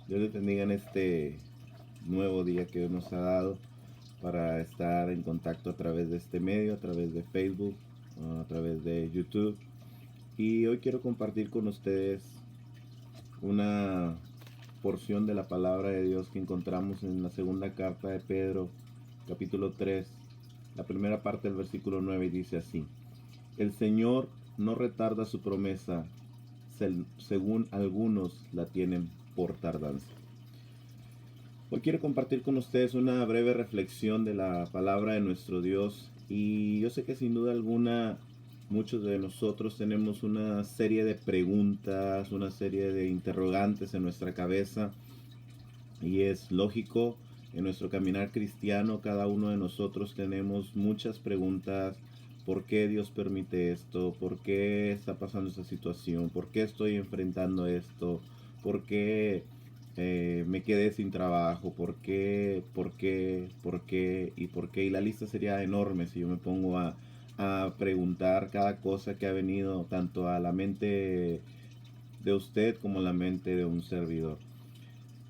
Dios les bendiga en este nuevo día que Dios nos ha dado para estar en contacto a través de este medio, a través de Facebook, a través de YouTube. Y hoy quiero compartir con ustedes una porción de la palabra de Dios que encontramos en la segunda carta de Pedro, capítulo 3, la primera parte del versículo 9, y dice así: El Señor no retarda su promesa, según algunos la tienen por tardanza. Hoy quiero compartir con ustedes una breve reflexión de la palabra de nuestro Dios, y yo sé que sin duda alguna muchos de nosotros tenemos una serie de preguntas, una serie de interrogantes en nuestra cabeza, y es lógico. En nuestro caminar cristiano cada uno de nosotros tenemos muchas preguntas. ¿Por qué Dios permite esto? ¿Por qué está pasando esta situación? ¿Por qué estoy enfrentando esto? ¿Por qué me quedé sin trabajo? ¿Por qué? ¿Por qué? ¿Por qué? ¿Y por qué? Y la lista sería enorme si yo me pongo a preguntar cada cosa que ha venido tanto a la mente de usted como a la mente de un servidor.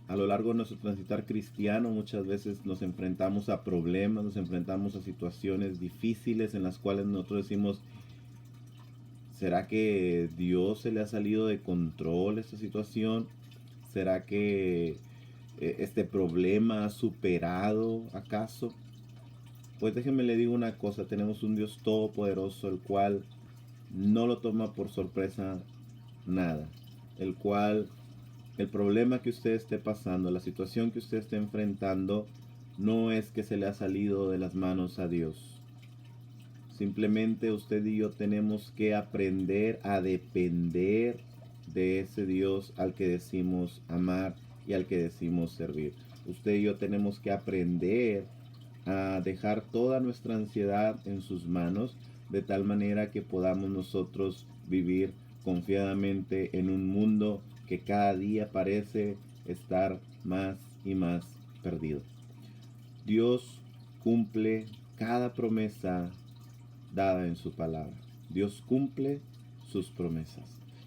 A lo largo de nuestro transitar cristiano muchas veces nos enfrentamos a problemas, nos enfrentamos a situaciones difíciles en las cuales nosotros decimos: ¿será que Dios se le ha salido de control esta situación? ¿Será que este problema ha superado acaso? Pues déjenme le digo una cosa: tenemos un Dios todopoderoso, el cual no lo toma por sorpresa nada, el cual el problema que usted esté pasando, la situación que usted esté enfrentando, no es que se le ha salido de las manos a Dios. Simplemente usted y yo tenemos que aprender a depender de ese Dios al que decimos amar y al que decimos servir. Usted y yo tenemos que aprender a dejar toda nuestra ansiedad en sus manos, de tal manera que podamos nosotros vivir confiadamente en un mundo que cada día parece estar más y más perdido. Dios cumple cada promesa dada en su palabra. Dios cumple sus promesas.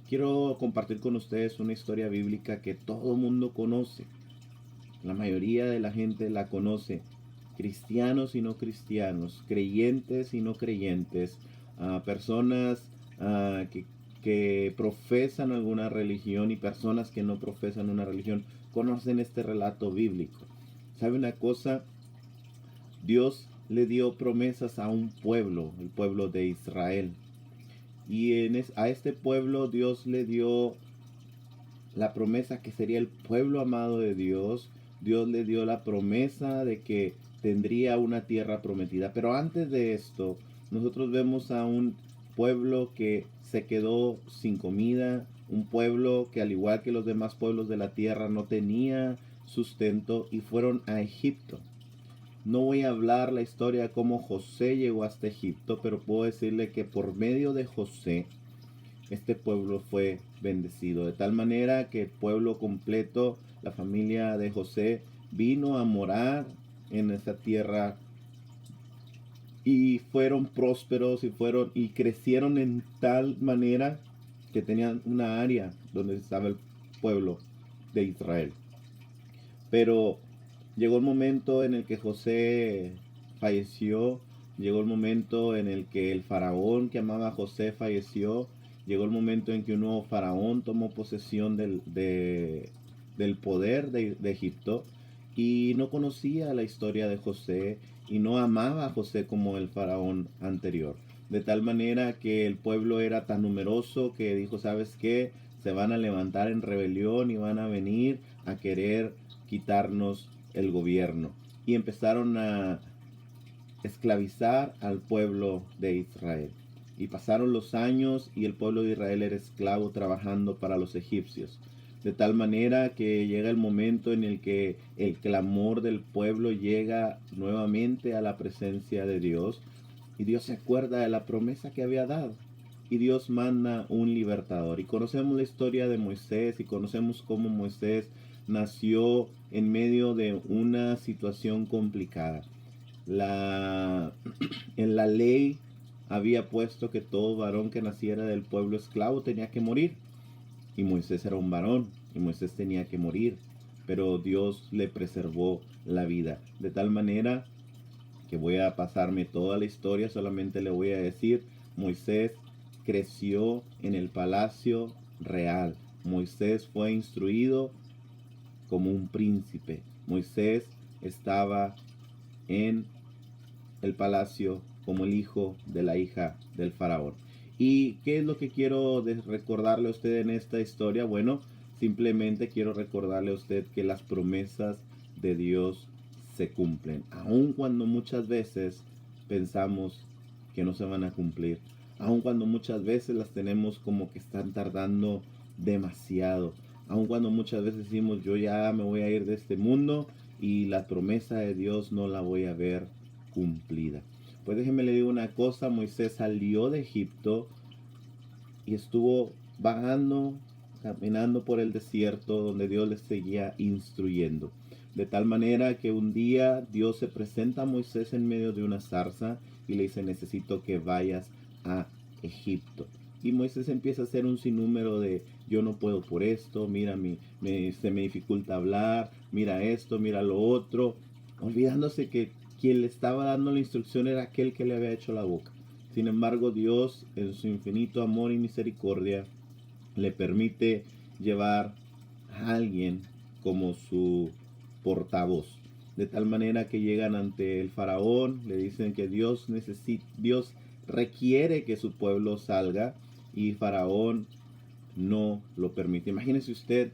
Quiero compartir con ustedes una historia bíblica que todo mundo conoce. La mayoría de la gente la conoce, cristianos y no cristianos, creyentes y no creyentes, personas que profesan alguna religión y personas que no profesan una religión, conocen este relato bíblico. ¿Sabe una cosa? Dios le dio promesas a un pueblo, el pueblo de Israel. Y a este pueblo Dios le dio la promesa que sería el pueblo amado de Dios. Dios le dio la promesa de que tendría una tierra prometida. Pero antes de esto, nosotros vemos a un pueblo que se quedó sin comida, un pueblo que al igual que los demás pueblos de la tierra no tenía sustento y fueron a Egipto. No voy a hablar la historia de cómo José llegó hasta Egipto, pero puedo decirle que por medio de José este pueblo fue bendecido, de tal manera que el pueblo completo, la familia de José, vino a morar en esa tierra y fueron prósperos y crecieron en tal manera que tenían una área donde estaba el pueblo de Israel. Pero llegó el momento en el que José falleció, llegó el momento en el que el faraón que amaba a José falleció, llegó el momento en que un nuevo faraón tomó posesión del poder de Egipto, y no conocía la historia de José y no amaba a José como el faraón anterior. De tal manera que el pueblo era tan numeroso que dijo: ¿sabes qué? Se van a levantar en rebelión y van a venir a querer quitarnos el gobierno. Y empezaron a esclavizar al pueblo de Israel. Y pasaron los años y el pueblo de Israel era esclavo trabajando para los egipcios. De tal manera que llega el momento en el que el clamor del pueblo llega nuevamente a la presencia de Dios. Y Dios se acuerda de la promesa que había dado. Y Dios manda un libertador. Y conocemos la historia de Moisés y conocemos cómo Moisés nació en medio de una situación complicada. En la ley había puesto que todo varón que naciera del pueblo esclavo tenía que morir. Y Moisés era un varón y Moisés tenía que morir. pero Dios le preservó la vida. De tal manera que voy a pasarme toda la historia, solamente le voy a decir, Moisés creció en el palacio real. Moisés fue instruido como un príncipe. Moisés estaba en el palacio como el hijo de la hija del faraón. ¿Y qué es lo que quiero recordarle a usted en esta historia? Bueno, simplemente quiero recordarle a usted que las promesas de Dios se cumplen, aun cuando muchas veces pensamos que no se van a cumplir, aun cuando muchas veces las tenemos como que están tardando demasiado, aun cuando muchas veces decimos yo ya me voy a ir de este mundo y la promesa de Dios no la voy a ver cumplida. Pues déjeme le digo una cosa, Moisés salió de Egipto y estuvo vagando, caminando por el desierto donde Dios le seguía instruyendo. De tal manera que un día Dios se presenta a Moisés en medio de una zarza y le dice, necesito que vayas a Egipto. Y Moisés empieza a hacer un sinnúmero de, yo no puedo por esto, mira, se me dificulta hablar, mira esto, mira lo otro, olvidándose que quien le estaba dando la instrucción era aquel que le había hecho la boca. Sin embargo, Dios, en su infinito amor y misericordia, le permite llevar a alguien como su portavoz. De tal manera que llegan ante el faraón, le dicen que Dios requiere que su pueblo salga y faraón no lo permite. Imagínese usted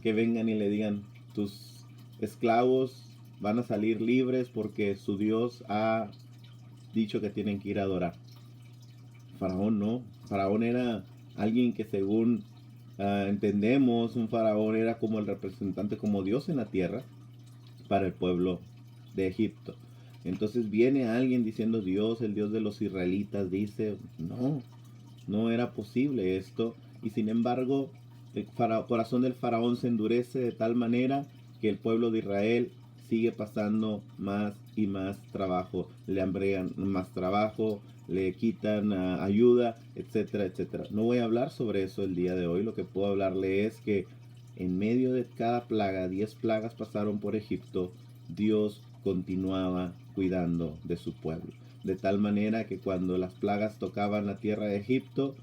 que vengan y le digan, tus esclavos van a salir libres porque su Dios ha dicho que tienen que ir a adorar. Faraón no. Faraón era alguien que según entendemos, un faraón era como el representante, como Dios en la tierra para el pueblo de Egipto. Entonces viene alguien diciendo Dios, el Dios de los israelitas, dice, no, no era posible esto. Y sin embargo, el corazón del faraón se endurece de tal manera que el pueblo de Israel sigue pasando más y más trabajo. Le hambrean más trabajo, le quitan ayuda, etcétera, etcétera. No voy a hablar sobre eso el día de hoy. Lo que puedo hablarle es que en medio de cada plaga, 10 plagas pasaron por Egipto, Dios continuaba cuidando de su pueblo. De tal manera que cuando las plagas tocaban la tierra de Egipto,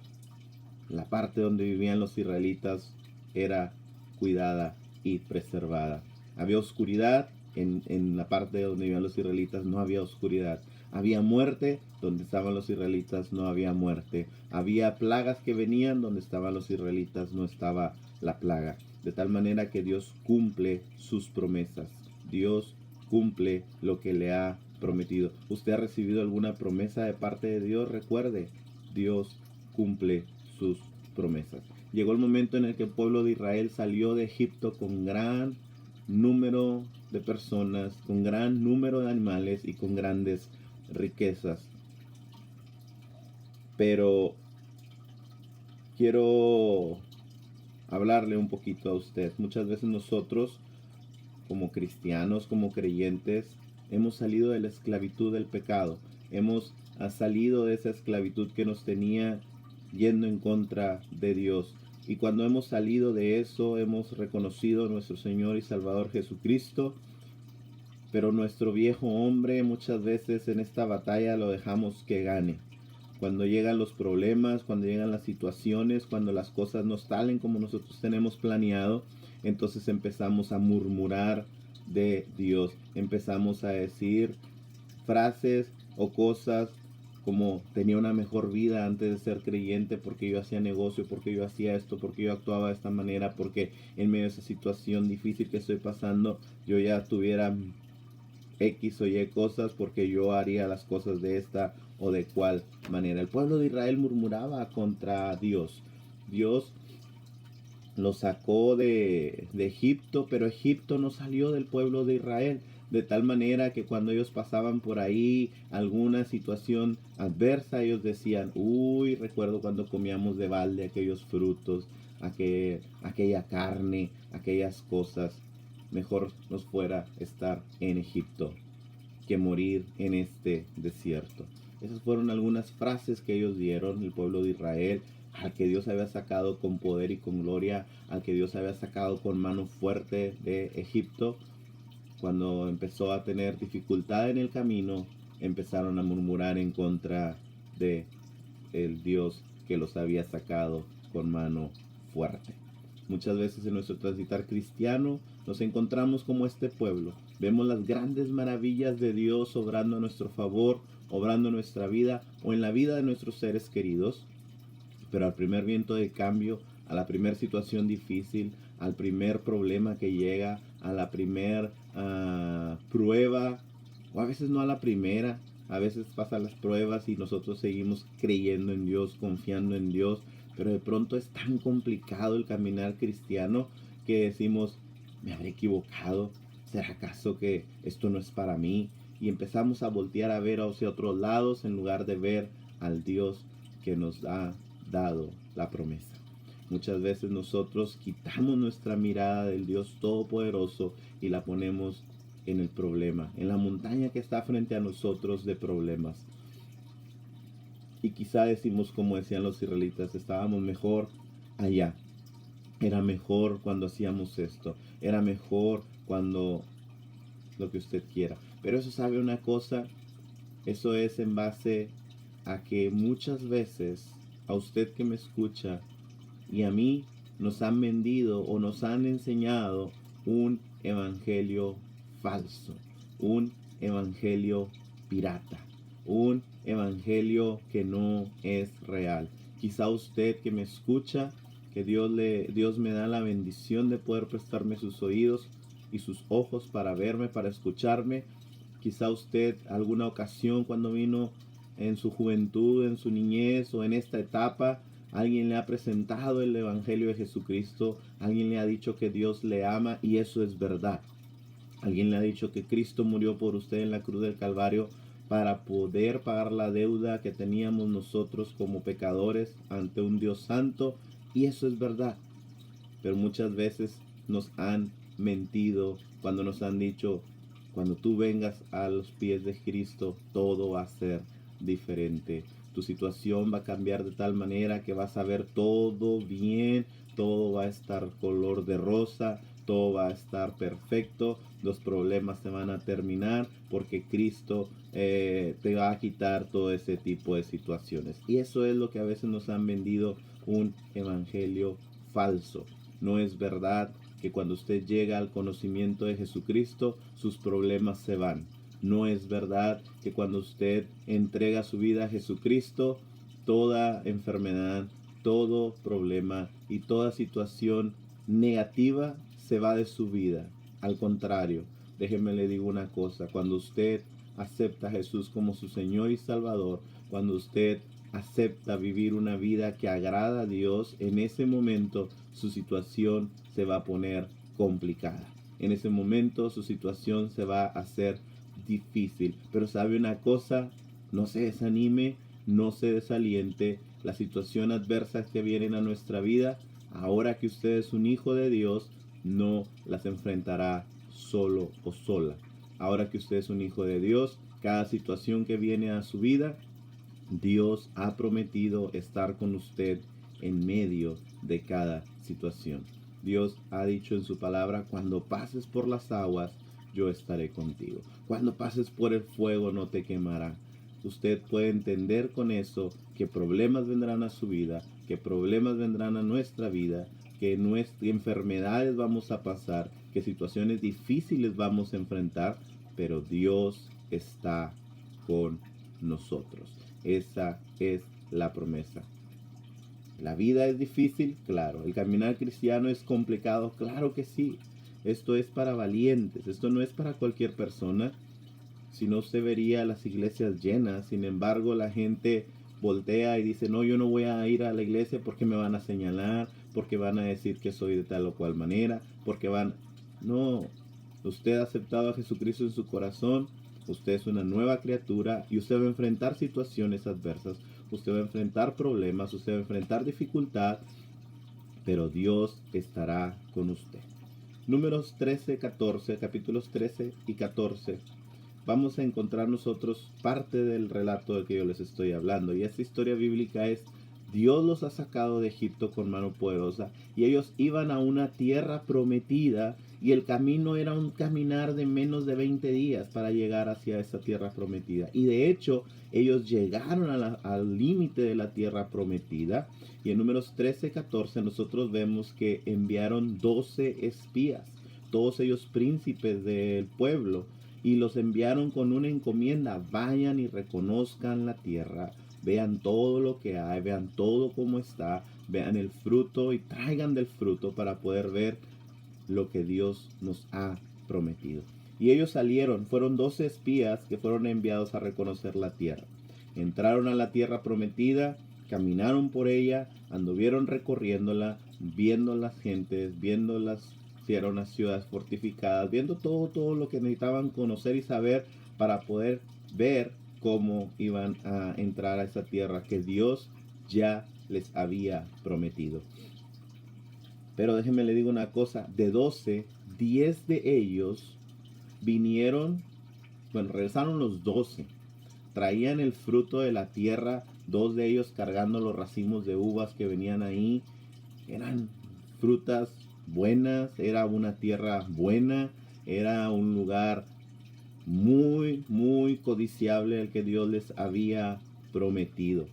la parte donde vivían los israelitas era cuidada y preservada. Había oscuridad, en la parte donde vivían los israelitas no había oscuridad. Había muerte, donde estaban los israelitas no había muerte. Había plagas que venían, donde estaban los israelitas no estaba la plaga. De tal manera que Dios cumple sus promesas. Dios cumple lo que le ha prometido. ¿Usted ha recibido alguna promesa de parte de Dios? Recuerde, Dios cumple sus promesas. Llegó el momento en el que el pueblo de Israel salió de Egipto con gran número de personas, con gran número de animales y con grandes riquezas. Pero quiero hablarle un poquito a usted. Muchas veces nosotros, como cristianos, como creyentes, hemos salido de la esclavitud del pecado. Hemos salido de esa esclavitud que nos tenía yendo en contra de Dios. Y cuando hemos salido de eso, hemos reconocido a nuestro Señor y Salvador Jesucristo. Pero nuestro viejo hombre muchas veces en esta batalla lo dejamos que gane. Cuando llegan los problemas, cuando llegan las situaciones, cuando las cosas no salen como nosotros tenemos planeado, entonces empezamos a murmurar de Dios. Empezamos a decir frases o cosas como tenía una mejor vida antes de ser creyente porque yo hacía negocio, porque yo hacía esto, porque yo actuaba de esta manera, porque en medio de esa situación difícil que estoy pasando yo ya tuviera X o Y cosas porque yo haría las cosas de esta o de cual manera. El pueblo de Israel murmuraba contra Dios. Dios lo sacó de Egipto, pero Egipto no salió del pueblo de Israel. De tal manera que cuando ellos pasaban por ahí alguna situación adversa, ellos decían, uy, recuerdo cuando comíamos de balde aquellos frutos, aquella carne, aquellas cosas. Mejor nos fuera estar en Egipto que morir en este desierto. Esas fueron algunas frases que ellos dieron, el pueblo de Israel. al que Dios había sacado con poder y con gloria, al que Dios había sacado con mano fuerte de Egipto. Cuando empezó a tener dificultad en el camino, empezaron a murmurar en contra de el Dios que los había sacado con mano fuerte. Muchas veces en nuestro transitar cristiano nos encontramos como este pueblo. Vemos las grandes maravillas de Dios obrando a nuestro favor, obrando en nuestra vida o en la vida de nuestros seres queridos. Pero al primer viento de cambio, a la primera situación difícil, al primer problema que llega, a la primera prueba, o a veces no a la primera, a veces pasan las pruebas y nosotros seguimos creyendo en Dios, confiando en Dios, pero de pronto es tan complicado el caminar cristiano que decimos, ¿me habré equivocado? ¿Será acaso que esto no es para mí? Y empezamos a voltear a ver hacia otros lados en lugar de ver al Dios que nos ha dado la promesa. Muchas veces nosotros quitamos nuestra mirada del Dios Todopoderoso y la ponemos en el problema, en la montaña que está frente a nosotros de problemas. Y quizá decimos, como decían los israelitas, estábamos mejor allá. Era mejor cuando hacíamos esto. Era mejor cuando lo que usted quiera. Pero eso sabe una cosa, eso es en base a que muchas veces a usted que me escucha y a mí nos han vendido o nos han enseñado un evangelio falso, un evangelio pirata, un evangelio que no es real. Quizá usted que me escucha, que Dios me da la bendición de poder prestarme sus oídos y sus ojos para verme, para escucharme. Quizá usted alguna ocasión cuando vino en su juventud, en su niñez o en esta etapa, alguien le ha presentado el Evangelio de Jesucristo, alguien le ha dicho que Dios le ama y eso es verdad. Alguien le ha dicho que Cristo murió por usted en la cruz del Calvario para poder pagar la deuda que teníamos nosotros como pecadores ante un Dios santo y eso es verdad. Pero muchas veces nos han mentido cuando nos han dicho, cuando tú vengas a los pies de Cristo, todo va a ser diferente. Tu situación va a cambiar de tal manera que vas a ver todo bien, todo va a estar color de rosa, todo va a estar perfecto, los problemas se van a terminar porque Cristo te va a quitar todo ese tipo de situaciones. Y eso es lo que a veces nos han vendido, un evangelio falso. No es verdad que cuando usted llega al conocimiento de Jesucristo, sus problemas se van. No es verdad que cuando usted entrega su vida a Jesucristo, toda enfermedad, todo problema y toda situación negativa se va de su vida. Al contrario, déjeme le digo una cosa, cuando usted acepta a Jesús como su Señor y Salvador, cuando usted acepta vivir una vida que agrada a Dios, en ese momento su situación se va a poner complicada. En ese momento su situación se va a hacer difícil. Pero sabe una cosa, no se desanime, no se desaliente. Las situaciones adversas que vienen a nuestra vida, ahora que usted es un hijo de Dios, no las enfrentará solo o sola. Ahora que usted es un hijo de Dios, cada situación que viene a su vida, Dios ha prometido estar con usted en medio de cada situación. Dios ha dicho en su palabra, cuando pases por las aguas, yo estaré contigo. Cuando pases por el fuego, no te quemará. Usted puede entender con eso que problemas vendrán a su vida, que problemas vendrán a nuestra vida, que nuestras enfermedades vamos a pasar, que situaciones difíciles vamos a enfrentar, pero Dios está con nosotros. Esa es la promesa. La vida es difícil, claro. El caminar cristiano es complicado, claro que sí. Esto es para valientes, esto no es para cualquier persona. Si no, se vería las iglesias llenas. Sin embargo, la gente voltea y dice, no, yo no voy a ir a la iglesia porque me van a señalar, porque van a decir que soy de tal o cual manera, porque van... No, usted ha aceptado a Jesucristo en su corazón, usted es una nueva criatura y usted va a enfrentar situaciones adversas, usted va a enfrentar problemas, usted va a enfrentar dificultad, pero Dios estará con usted. Números 13, 14, capítulos 13 y 14. Vamos a encontrar nosotros parte del relato del que yo les estoy hablando. Y esta historia bíblica es Dios los ha sacado de Egipto con mano poderosa y ellos iban a una tierra prometida y el camino era un caminar de menos de 20 días para llegar hacia esa tierra prometida. Y de hecho, ellos llegaron al límite de la tierra prometida y en Números 13-14 nosotros vemos que enviaron 12 espías, todos ellos príncipes del pueblo, y los enviaron con una encomienda: vayan y reconozcan la tierra, vean todo lo que hay, vean todo cómo está, vean el fruto y traigan del fruto para poder ver lo que Dios nos ha prometido. Y ellos salieron, fueron 12 espías que fueron enviados a reconocer la tierra. Entraron a la tierra prometida, caminaron por ella, anduvieron recorriéndola, viendo las gentes, viendo si eran unas ciudades fortificadas, viendo todo lo que necesitaban conocer y saber para poder ver cómo iban a entrar a esa tierra que Dios ya les había prometido. Pero déjenme le digo una cosa: de 12, 10 de ellos vinieron, regresaron los 12, traían el fruto de la tierra, 2 de ellos cargando los racimos de uvas que venían ahí. Eran frutas buenas, era una tierra buena, era un lugar muy codiciable el que Dios les había prometido.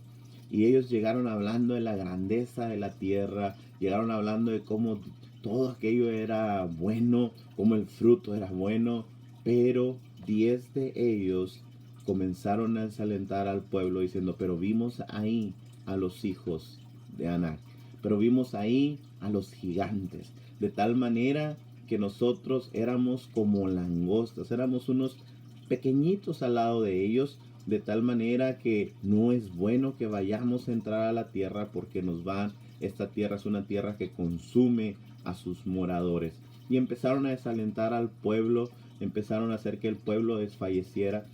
Y ellos llegaron hablando de la grandeza de la tierra, llegaron hablando de cómo todo aquello era bueno, cómo el fruto era bueno, pero 10 de ellos comenzaron a desalentar al pueblo diciendo: pero vimos ahí a los hijos de Anac, pero vimos ahí a los gigantes, de tal manera que nosotros éramos como langostas, éramos unos pequeñitos al lado de ellos, de tal manera que no es bueno que vayamos a entrar a la tierra porque esta tierra es una tierra que consume a sus moradores. Y empezaron a desalentar al pueblo, empezaron a hacer que el pueblo desfalleciera.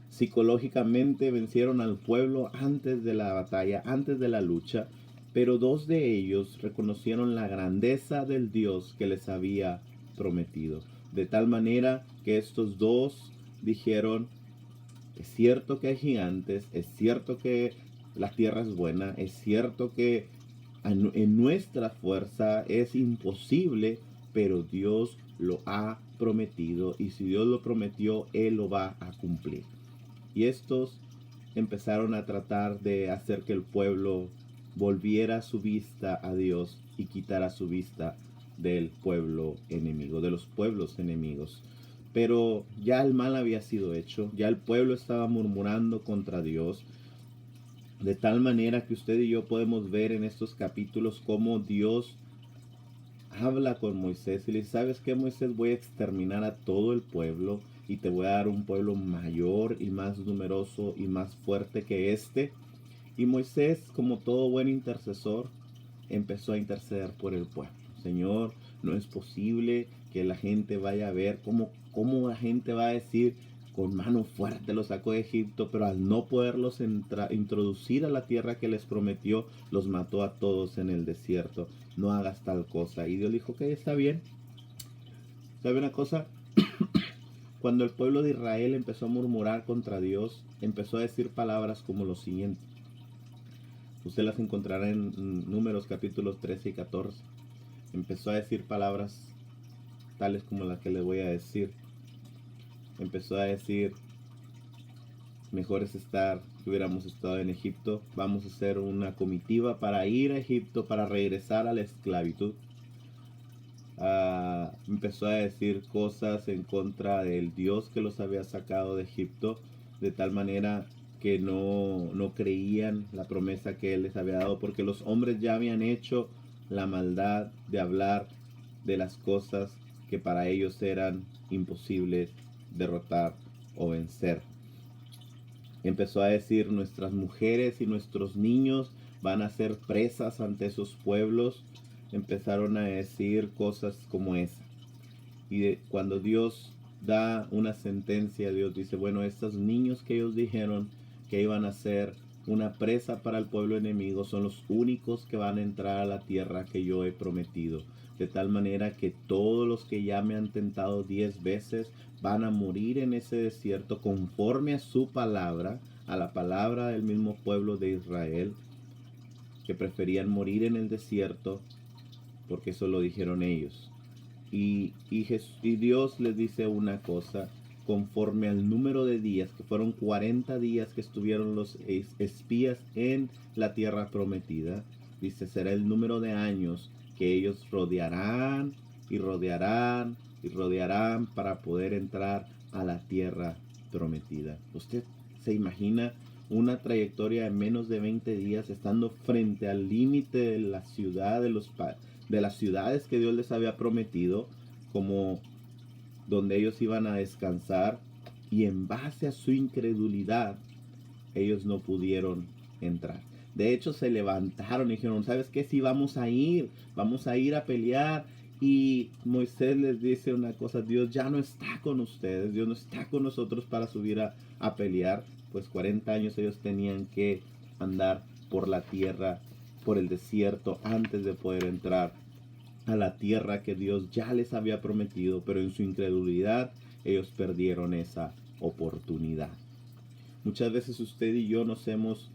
Psicológicamente vencieron al pueblo antes de la batalla, antes de la lucha, pero 2 de ellos reconocieron la grandeza del Dios que les había prometido. De tal manera que estos 2 dijeron: es cierto que hay gigantes, es cierto que la tierra es buena, es cierto que en nuestra fuerza es imposible, pero Dios lo ha prometido, y si Dios lo prometió, Él lo va a cumplir. Y estos empezaron a tratar de hacer que el pueblo volviera su vista a Dios y quitara su vista del pueblo enemigo, de los pueblos enemigos. Pero ya el mal había sido hecho, ya el pueblo estaba murmurando contra Dios, de tal manera que usted y yo podemos ver en estos capítulos cómo Dios habla con Moisés y le dice: ¿sabes qué, Moisés? Voy a exterminar a todo el pueblo y te voy a dar un pueblo mayor y más numeroso y más fuerte que este. Y Moisés, como todo buen intercesor, empezó a interceder por el pueblo. Señor, no es posible que la gente vaya a ver cómo la gente va a decir: con mano fuerte los sacó de Egipto, pero al no poderlos introducir a la tierra que les prometió, los mató a todos en el desierto. No hagas tal cosa. Y Dios dijo: ok, está bien. ¿Sabe una cosa? Cuando el pueblo de Israel empezó a murmurar contra Dios, empezó a decir palabras como lo siguiente. Usted las encontrará en Números capítulos 13 y 14. Empezó a decir palabras tales como las que le voy a decir. Empezó a decir: mejor es que hubiéramos estado en Egipto. Vamos a hacer una comitiva para ir a Egipto, para regresar a la esclavitud. Empezó a decir cosas en contra del Dios que los había sacado de Egipto, de tal manera que no creían la promesa que Él les había dado, porque los hombres ya habían hecho la maldad de hablar de las cosas que para ellos eran imposibles derrotar o vencer. Empezó a decir: nuestras mujeres y nuestros niños van a ser presas ante esos pueblos. Empezaron a decir cosas como esa. Y cuando Dios da una sentencia, Dios dice: bueno, estos niños que ellos dijeron que iban a ser una presa para el pueblo enemigo son los únicos que van a entrar a la tierra que yo he prometido. De tal manera que todos los que ya me han tentado 10 veces van a morir en ese desierto conforme a su palabra, a la palabra del mismo pueblo de Israel. que preferían morir en el desierto, porque eso lo dijeron ellos. Y Dios les dice una cosa, conforme al número de días, que fueron 40 días que estuvieron los espías en la tierra prometida. Dice, será el número de años que ellos rodearán y rodearán y rodearán para poder entrar a la tierra prometida. ¿Usted se imagina una trayectoria de menos de 20 días estando frente al límite de la ciudad, de las ciudades que Dios les había prometido, como donde ellos iban a descansar, y en base a su incredulidad ellos no pudieron entrar? De hecho, se levantaron y dijeron, ¿sabes qué? Sí, vamos a ir a pelear. Y Moisés les dice una cosa, Dios ya no está con ustedes, Dios no está con nosotros para subir a pelear. Pues 40 años ellos tenían que andar por la tierra, por el desierto, antes de poder entrar a la tierra que Dios ya les había prometido, pero en su incredulidad ellos perdieron esa oportunidad. Muchas veces usted y yo nos hemos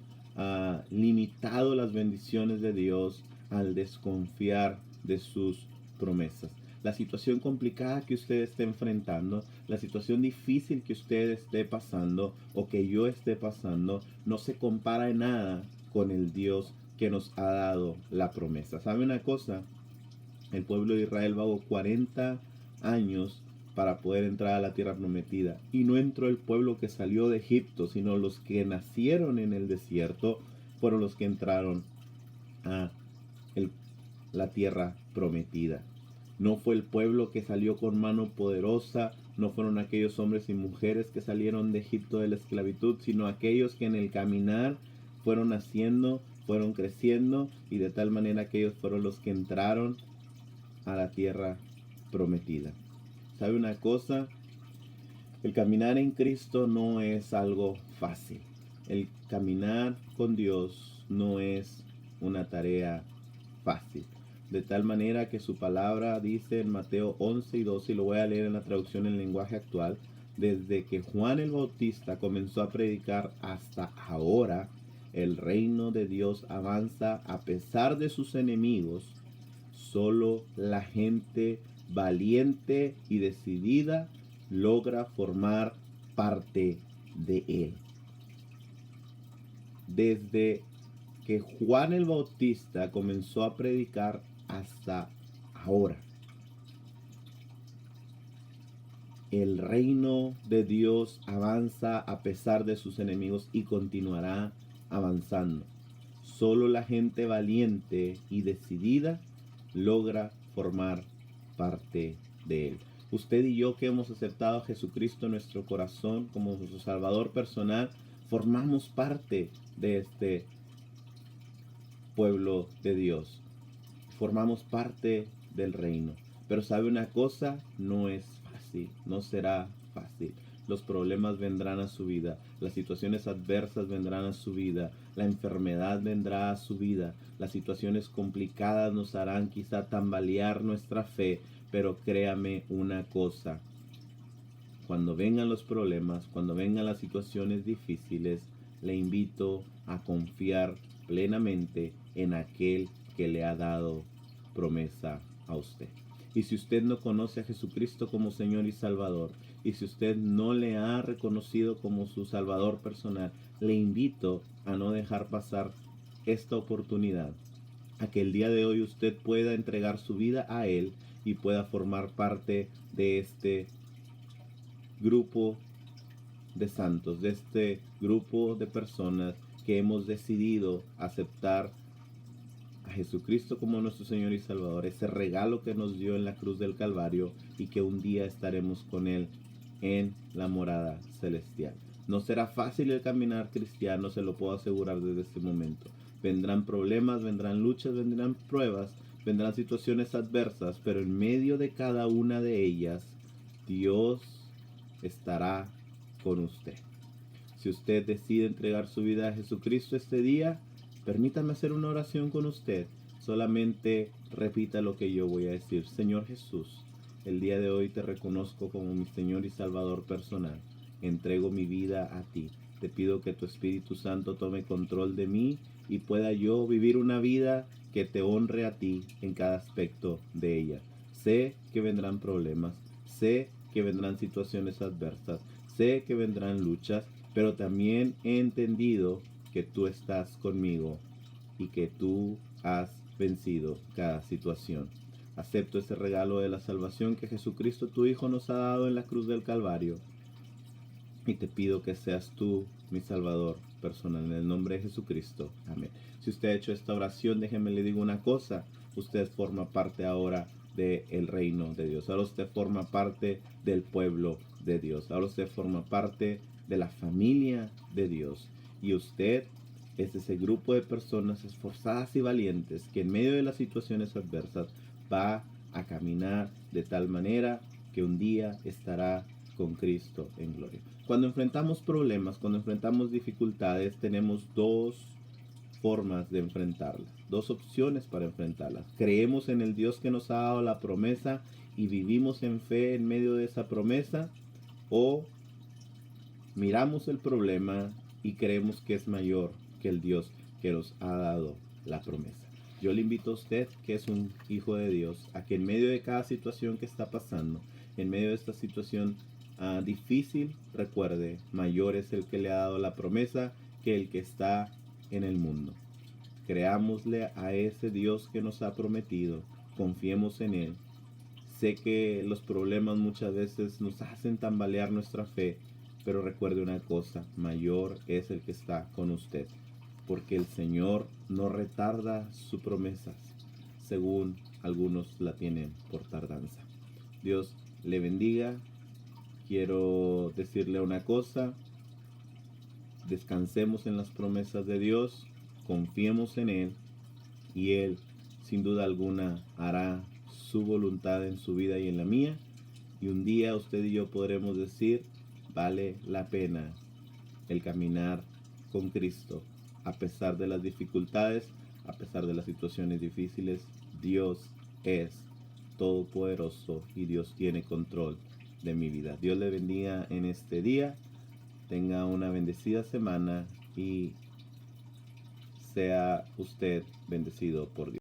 limitado las bendiciones de Dios al desconfiar de sus promesas. La situación complicada que usted esté enfrentando, la situación difícil que usted esté pasando o que yo esté pasando, no se compara en nada con el Dios que nos ha dado la promesa. ¿Sabe una cosa? El pueblo de Israel vagó 40 años para poder entrar a la tierra prometida. Y no entró el pueblo que salió de Egipto, sino los que nacieron en el desierto fueron los que entraron a la tierra prometida. No fue el pueblo que salió con mano poderosa, no fueron aquellos hombres y mujeres que salieron de Egipto de la esclavitud, sino aquellos que en el caminar fueron naciendo, fueron creciendo, y de tal manera que ellos fueron los que entraron a la tierra prometida. ¿Sabe una cosa? El caminar en Cristo no es algo fácil. El caminar con Dios no es una tarea fácil. De tal manera que su palabra dice en Mateo 11 y 12, y lo voy a leer en la traducción en lenguaje actual: desde que Juan el Bautista comenzó a predicar hasta ahora, el reino de Dios avanza a pesar de sus enemigos. Solo la gente valiente y decidida logra formar parte de él. Desde que Juan el Bautista comenzó a predicar hasta ahora, el reino de Dios avanza a pesar de sus enemigos y continuará avanzando. Solo la gente valiente y decidida logra formar parte de él. Usted y yo, que hemos aceptado a Jesucristo en nuestro corazón como nuestro Salvador personal, formamos parte de este pueblo de Dios. Formamos parte del reino. Pero ¿sabe una cosa? No es fácil, no será fácil. Los problemas vendrán a su vida, las situaciones adversas vendrán a su vida, la enfermedad vendrá a su vida, las situaciones complicadas nos harán quizá tambalear nuestra fe, pero créame una cosa: cuando vengan los problemas, cuando vengan las situaciones difíciles, le invito a confiar plenamente en aquel que le ha dado promesa a usted. Y si usted no conoce a Jesucristo como Señor y Salvador, y si usted no le ha reconocido como su Salvador personal, le invito a no dejar pasar esta oportunidad, a que el día de hoy usted pueda entregar su vida a Él y pueda formar parte de este grupo de santos, de este grupo de personas que hemos decidido aceptar a Jesucristo como nuestro Señor y Salvador, ese regalo que nos dio en la cruz del Calvario, y que un día estaremos con Él en la morada celestial. No será fácil el caminar cristiano, se lo puedo asegurar desde este momento. Vendrán problemas, vendrán luchas, vendrán pruebas, vendrán situaciones adversas, pero en medio de cada una de ellas, Dios estará con usted. Si usted decide entregar su vida a Jesucristo este día, permítame hacer una oración con usted. Solamente repita lo que yo voy a decir. Señor Jesús, el día de hoy te reconozco como mi Señor y Salvador personal. Entrego mi vida a ti. Te pido que tu Espíritu Santo tome control de mí y pueda yo vivir una vida que te honre a ti en cada aspecto de ella. Sé que vendrán problemas, sé que vendrán situaciones adversas, sé que vendrán luchas, pero también he entendido que tú estás conmigo y que tú has vencido cada situación. Acepto ese regalo de la salvación que Jesucristo tu Hijo nos ha dado en la cruz del Calvario y te pido que seas tú mi Salvador personal en el nombre de Jesucristo. Amén. Si usted ha hecho esta oración, déjeme le digo una cosa, usted forma parte ahora del reino de Dios. Ahora usted forma parte del pueblo de Dios. Ahora usted forma parte de la familia de Dios. Y usted es ese grupo de personas esforzadas y valientes que en medio de las situaciones adversas va a caminar de tal manera que un día estará con Cristo en gloria. Cuando enfrentamos problemas, cuando enfrentamos dificultades, tenemos dos formas de enfrentarlas, dos opciones para enfrentarlas. Creemos en el Dios que nos ha dado la promesa y vivimos en fe en medio de esa promesa, o miramos el problema y creemos que es mayor que el Dios que nos ha dado la promesa. Yo le invito a usted, que es un hijo de Dios, a que en medio de cada situación que está pasando, en medio de esta situación difícil, recuerde, mayor es el que le ha dado la promesa que el que está en el mundo. Creámosle a ese Dios que nos ha prometido, confiemos en Él. Sé que los problemas muchas veces nos hacen tambalear nuestra fe, pero recuerde una cosa, mayor es el que está con usted, porque el Señor no retarda sus promesas, según algunos la tienen por tardanza. Dios le bendiga. Quiero decirle una cosa, descansemos en las promesas de Dios, confiemos en Él y Él sin duda alguna hará su voluntad en su vida y en la mía, y un día usted y yo podremos decir, vale la pena el caminar con Cristo, a pesar de las dificultades, a pesar de las situaciones difíciles. Dios es todopoderoso y Dios tiene control de mi vida. Dios le bendiga en este día, tenga una bendecida semana y sea usted bendecido por Dios.